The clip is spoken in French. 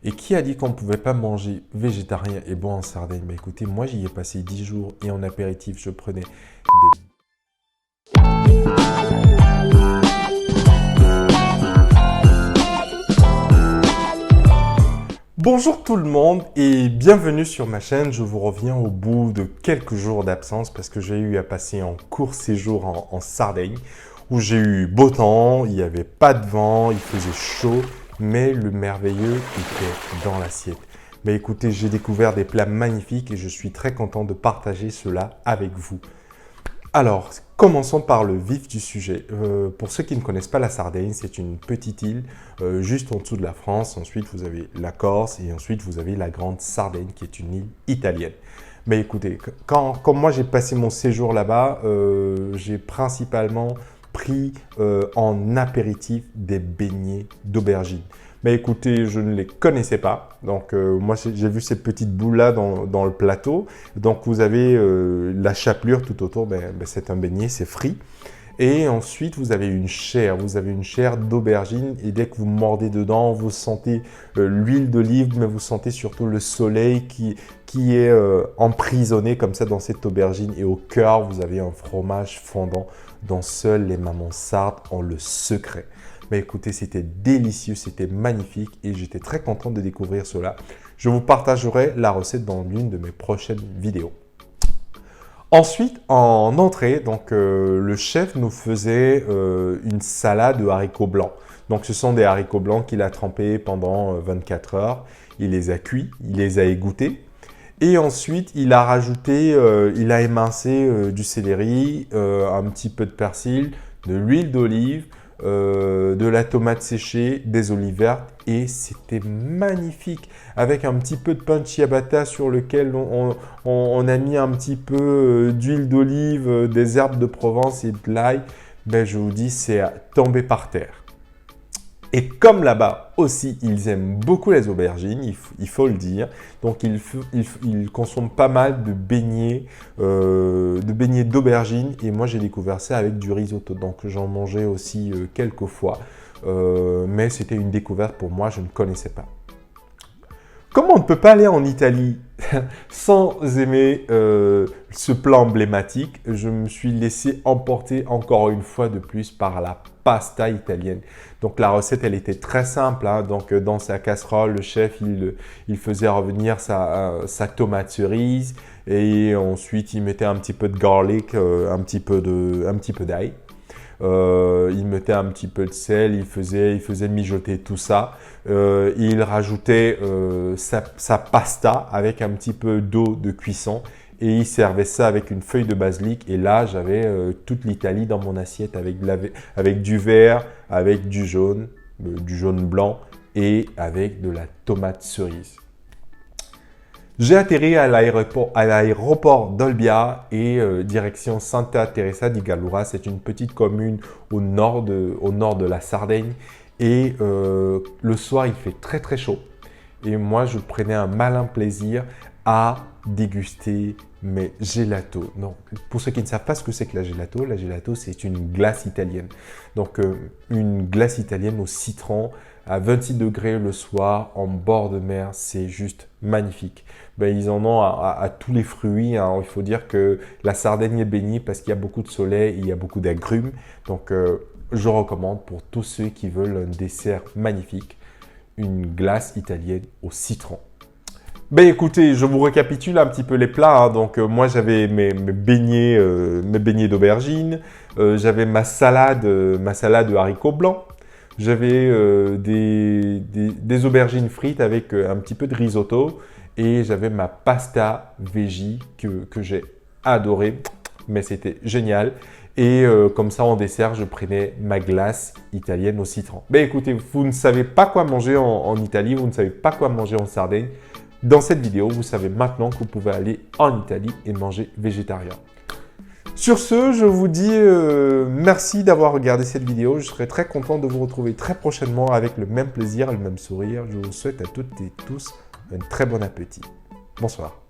Et qui a dit qu'on ne pouvait pas manger végétarien et bon en Sardaigne? Bah écoutez, moi j'y ai passé 10 jours et en apéritif, je prenais des... Bonjour tout le monde et bienvenue sur ma chaîne. Je vous reviens au bout de quelques jours d'absence parce que j'ai eu à passer un court séjour en Sardaigne où j'ai eu beau temps, il n'y avait pas de vent, il faisait chaud, mais le merveilleux était dans l'assiette. Mais écoutez, j'ai découvert des plats magnifiques et je suis très content de partager cela avec vous. Alors, commençons par le vif du sujet. Pour ceux qui ne connaissent pas la Sardaigne, c'est une petite île juste en dessous de la France. Ensuite, vous avez la Corse et ensuite, vous avez la Grande Sardaigne qui est une île italienne. Mais écoutez, quand moi j'ai passé mon séjour là-bas, j'ai principalement pris en apéritif des beignets d'aubergine. Mais écoutez, je ne les connaissais pas. Donc, moi, j'ai vu ces petites boules-là dans le plateau. Donc, vous avez la chapelure tout autour. C'est un beignet, c'est frit. Et ensuite, vous avez une chair. Vous avez une chair d'aubergine. Et dès que vous mordez dedans, vous sentez l'huile d'olive, mais vous sentez surtout le soleil qui est emprisonné comme ça dans cette aubergine. Et au cœur, vous avez un fromage fondant dont seules les mamans sardes ont le secret. Mais écoutez, c'était délicieux, c'était magnifique et j'étais très content de découvrir cela. Je vous partagerai la recette dans l'une de mes prochaines vidéos. Ensuite, en entrée, donc, le chef nous faisait une salade de haricots blancs. Donc, ce sont des haricots blancs qu'il a trempés pendant 24 heures. Il les a cuits, il les a égouttés. Et ensuite, il a rajouté, il a émincé du céleri, un petit peu de persil, de l'huile d'olive, de la tomate séchée, des olives vertes et c'était magnifique avec un petit peu de pain ciabatta sur lequel on a mis un petit peu d'huile d'olive, des herbes de Provence et de l'ail. Ben, je vous dis, c'est à tomber par terre. Et comme là-bas aussi, ils aiment beaucoup les aubergines, il faut le dire. Donc, ils consomment pas mal de beignets d'aubergines. Et moi, j'ai découvert ça avec du risotto. Donc, j'en mangeais aussi quelques fois. Mais c'était une découverte pour moi, je ne connaissais pas. Comment on ne peut pas aller en Italie sans aimer ce plat emblématique? Je me suis laissé emporter encore une fois de plus par la pasta italienne. Donc la recette, elle était très simple. Hein. Donc dans sa casserole, le chef, il faisait revenir sa tomate cerise et ensuite il mettait un petit peu de garlic, un petit peu d'ail. Il mettait un petit peu de sel, il faisait mijoter tout ça. Il rajoutait sa pasta avec un petit peu d'eau de cuisson et il servait ça avec une feuille de basilic. Et là, j'avais toute l'Italie dans mon assiette avec du vert, avec du jaune blanc et avec de la tomate cerise. J'ai atterri à l'aéroport d'Olbia et direction Santa Teresa di Gallura. C'est une petite commune au nord de la Sardaigne. Et le soir, il fait très très chaud. Et moi, je prenais un malin plaisir à déguster mes gelatos. Donc, pour ceux qui ne savent pas ce que c'est que la gelato, c'est une glace italienne. Donc, une glace italienne au citron à 26 degrés le soir en bord de mer, c'est juste magnifique. Ben, ils en ont à tous les fruits. Hein. Il faut dire que la Sardaigne est bénie parce qu'il y a beaucoup de soleil et il y a beaucoup d'agrumes. Donc, je recommande pour tous ceux qui veulent un dessert magnifique, une glace italienne au citron. Ben écoutez, je vous récapitule un petit peu les plats. Hein. Donc moi j'avais mes beignets d'aubergine, j'avais ma salade de haricots blancs, j'avais des aubergines frites avec un petit peu de risotto et j'avais ma pasta veggie que j'ai adoré, mais c'était génial. Et comme ça, en dessert, je prenais ma glace italienne au citron. Ben écoutez, vous ne savez pas quoi manger en Italie, vous ne savez pas quoi manger en Sardaigne. Dans cette vidéo, vous savez maintenant que vous pouvez aller en Italie et manger végétarien. Sur ce, je vous dis merci d'avoir regardé cette vidéo. Je serai très content de vous retrouver très prochainement avec le même plaisir et le même sourire. Je vous souhaite à toutes et tous un très bon appétit. Bonsoir.